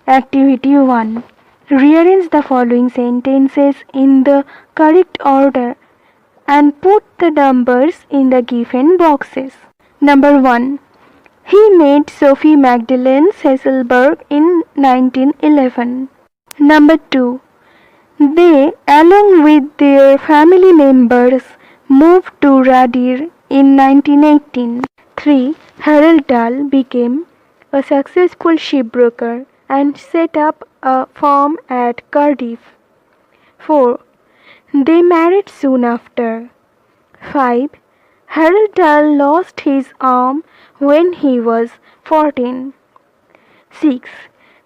Activity 1. Rearrange the following sentences in the correct order and put the numbers in the given boxes. Number 1. He met Sophie Magdalene Sesselberg in 1911. Number 2. They, along with their family members, moved to Radir in 1918. 3. Harold Dahl became a successful shipbroker and set up a farm at Cardiff. 4. They married soon after. 5. Harold Dahl lost his arm when he was 14. 6.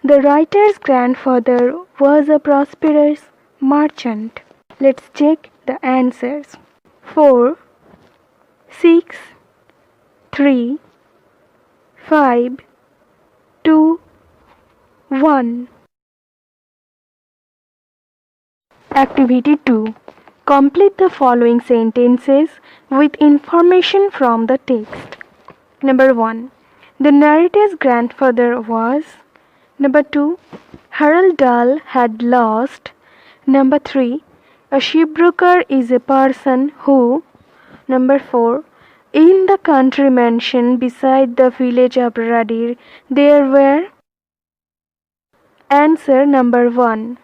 The writer's grandfather was a prosperous merchant. Let's check the answers. 4, 6, 3, 5, 2, 1. Activity 2. Complete the following sentences with information from the text. Number 1. The narrator's grandfather was. Number 2. Harold Dahl had lost. Number 3. A shipbroker is a person who. Number 4. In the country mansion beside the village of Radir, there were. Answer number 1.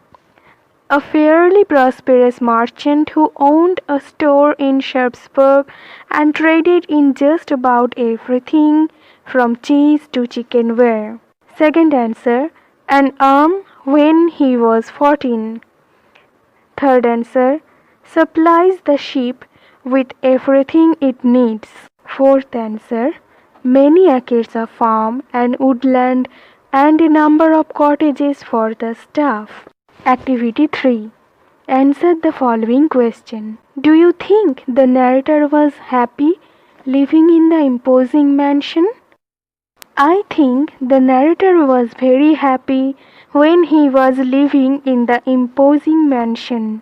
A fairly prosperous merchant who owned a store in Sharpsburg and traded in just about everything from cheese to chickenware. Second answer, an arm when he was 14. Third answer, supplies the ship with everything it needs. Fourth answer, many acres of farm and woodland and a number of cottages for the staff. Activity 3. Answer the following question. Do you think the narrator was happy living in the imposing mansion? I think the narrator was very happy when he was living in the imposing mansion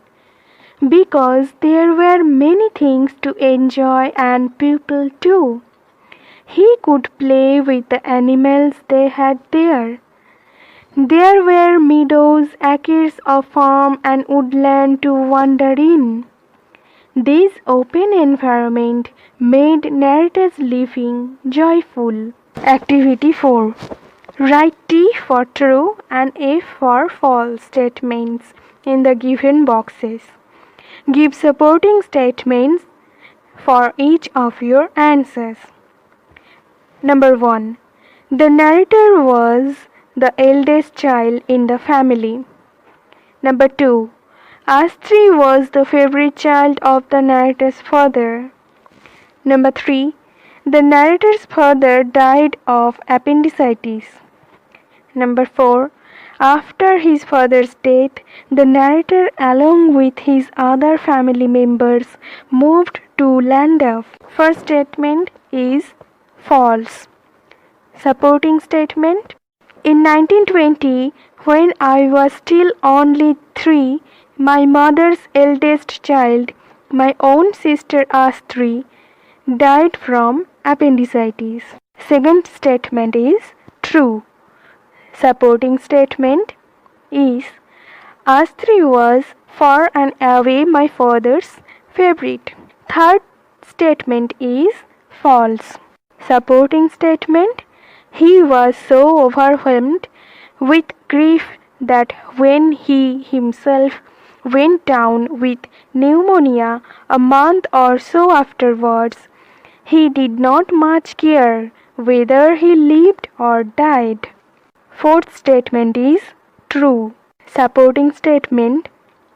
because there were many things to enjoy and people too. He could play with the animals they had there. There were meadows, acres of farm and woodland to wander in. This open environment made narrator's living joyful. Activity 4. Write T for true and F for false statements in the given boxes. Give supporting statements for each of your answers. Number 1. The narrator was the eldest child in the family. Number 2. Astri was the favorite child of the narrator's father. Number 3. The narrator's father died of appendicitis. Number 4. After his father's death, the narrator along with his other family members moved to Landau. First statement is false. Supporting statement. In 1920, when I was still only 3, my mother's eldest child, my own sister Astri, died from appendicitis. Second statement is true. Supporting statement is Astri was far and away my father's favorite. Third statement is false. Supporting statement, he was so overwhelmed with grief that when he himself went down with pneumonia a month or so afterwards, he did not much care whether he lived or died. Fourth statement is true. Supporting statement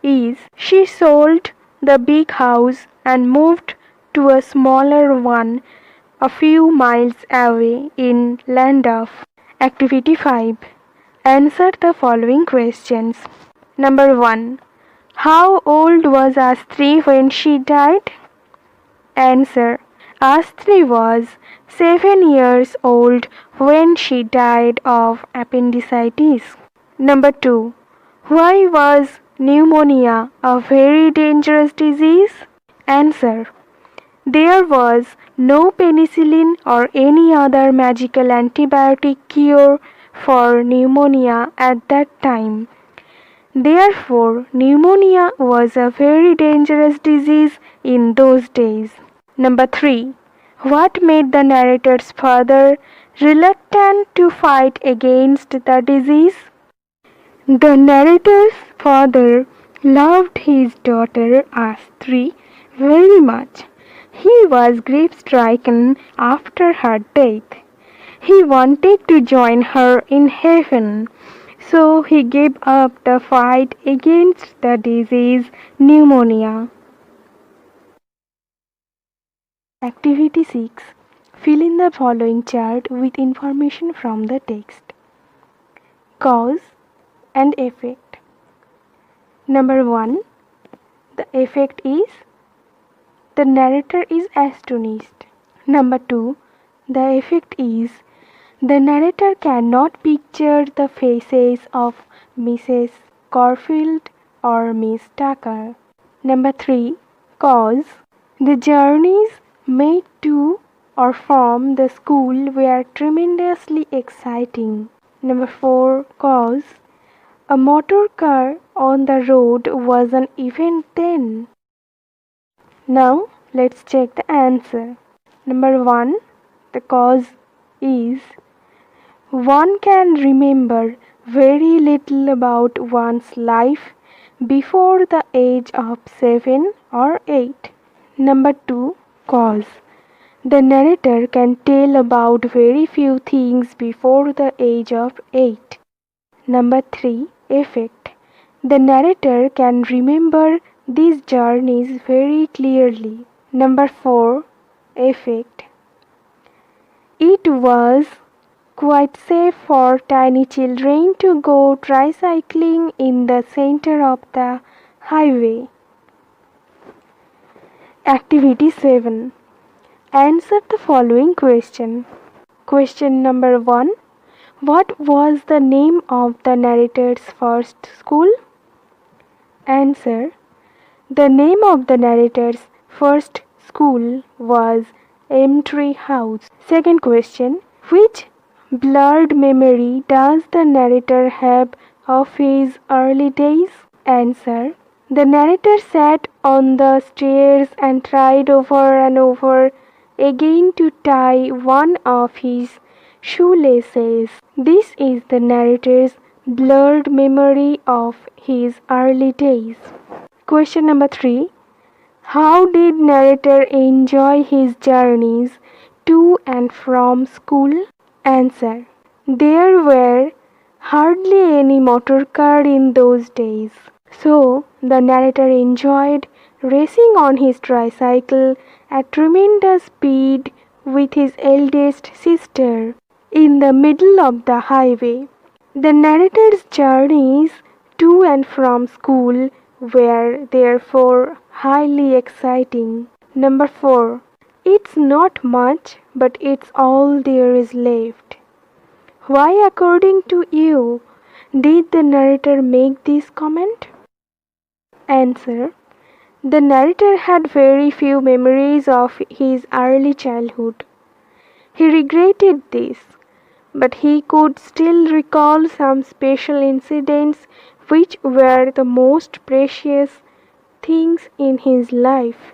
is she sold the big house and moved to a smaller one a few miles away in Landau. Activity 5. Answer the following questions. Number 1. How old was Astri when she died? Answer. Astri was 7 years old when she died of appendicitis. Number 2. Why was pneumonia a very dangerous disease? Answer. There was no penicillin or any other magical antibiotic cure for pneumonia at that time. Therefore, pneumonia was a very dangerous disease in those days. Number 3. What made the narrator's father reluctant to fight against the disease? The narrator's father loved his daughter Astri very much. He was grief-stricken after her death. He wanted to join her in heaven, so he gave up the fight against the disease pneumonia. Activity 6. Fill in the following chart with information from the text. Cause and effect. Number 1. The effect is the narrator is astonished. Number 2. The effect is the narrator cannot picture the faces of Mrs. Corfield or Miss Tucker. Number 3. Cause. The journeys made to or from the school were tremendously exciting. Number 4. Cause. A motor car on the road was an event then. Now let's check the answer. Number 1. The cause is one can remember very little about one's life before the age of 7 or 8. Number 2. Cause. The narrator can tell about very few things before the age of 8. Number 3. Effect. The narrator can remember these journeys very clearly. Number 4. Effect. It was quite safe for tiny children to go tricycling in the center of the highway. Activity 7. Answer the following question. Question number 1. What was the name of the narrator's first school? Answer. The name of the narrator's first school was Elmtree House. Second question. Which blurred memory does the narrator have of his early days? Answer. The narrator sat on the stairs and tried over and over again to tie one of his shoelaces. This is the narrator's blurred memory of his early days. Question number 3. How did narrator enjoy his journeys to and from school? Answer. There were hardly any motor car in those days, so the narrator enjoyed racing on his tricycle at tremendous speed with his eldest sister in the middle of the highway. The narrator's journeys to and from school were therefore highly exciting. Number 4. It's not much, but it's all there is left. Why, according to you, did the narrator make this comment? Answer. The narrator had very few memories of his early childhood. He regretted this, but he could still recall some special incidents which were the most precious things in his life.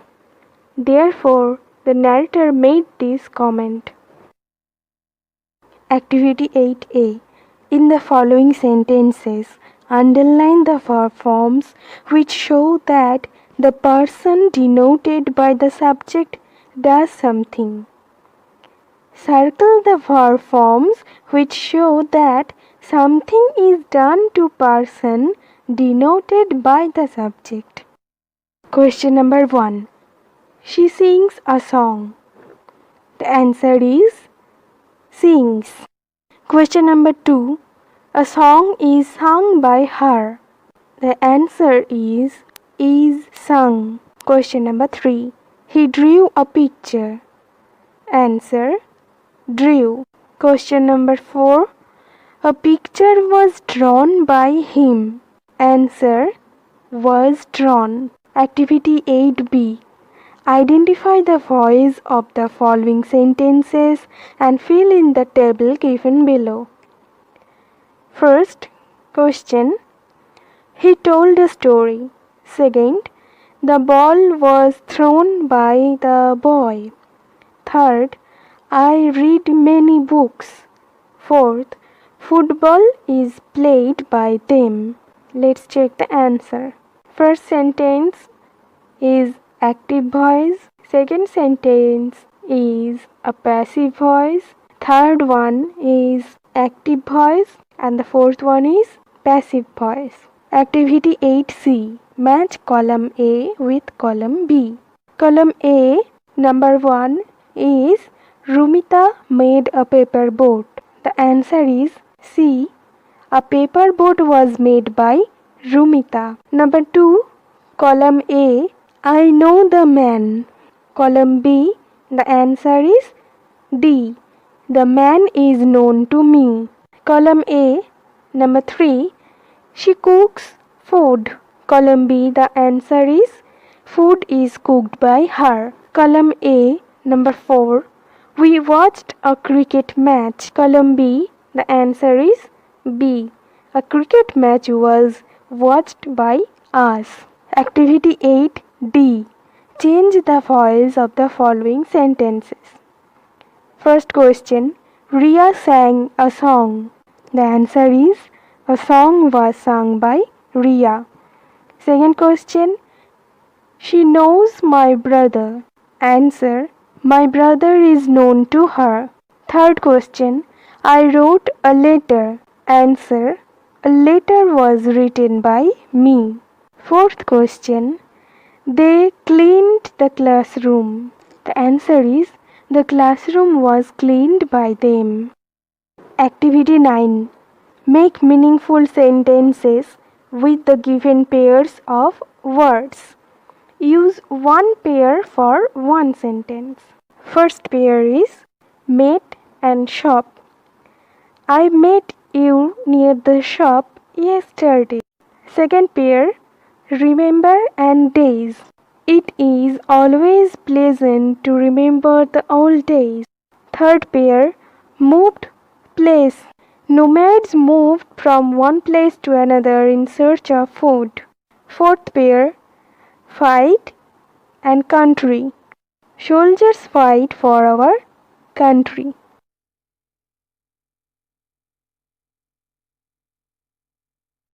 Therefore, the narrator made this comment. Activity 8A. In the following sentences, underline the verb forms which show that the person denoted by the subject does something. Circle the verb forms which show that something is done to person denoted by the subject. Question number 1. She sings a song. The answer is sings. Question number 2. A song is sung by her. The answer is sung. Question number 3. He drew a picture. Answer. Drew. Question number 4. A picture was drawn by him. Answer. Was drawn. Activity 8B. Identify the voice of the following sentences and fill in the table given below. First question, he told a story. Second, the ball was thrown by the boy. Third, I read many books. Fourth, football is played by them. Let's check the answer. First sentence is active voice. Second sentence is a passive voice. Third one is active voice. And the fourth one is passive voice. Activity 8C. Match column A with column B. Column A, number 1 is Rumita made a paper boat. The answer is C. A paper boat was made by Rumita. Number 2, column A, I know the man. Column B, the answer is D. The man is known to me. Column A, number 3, she cooks food. Column B, the answer is food is cooked by her. Column A, number 4, we watched a cricket match. Column B, the answer is B. A cricket match was watched by us. Activity 8D. Change the voice of the following sentences. First question, Ria sang a song. The answer is a song was sung by Ria. Second question, she knows my brother. Answer, my brother is known to her. Third question, I wrote a letter. Answer, a letter was written by me. Fourth question, they cleaned the classroom. The answer is, the classroom was cleaned by them. Activity 9. Make meaningful sentences with the given pairs of words. Use one pair for one sentence. First pair is met and shop. I met you near the shop yesterday. Second pair, remember and days. It is always pleasant to remember the old days. Third pair, moved place. Nomads moved from one place to another in search of food. Fourth pair, fight and country. Soldiers fight for our country.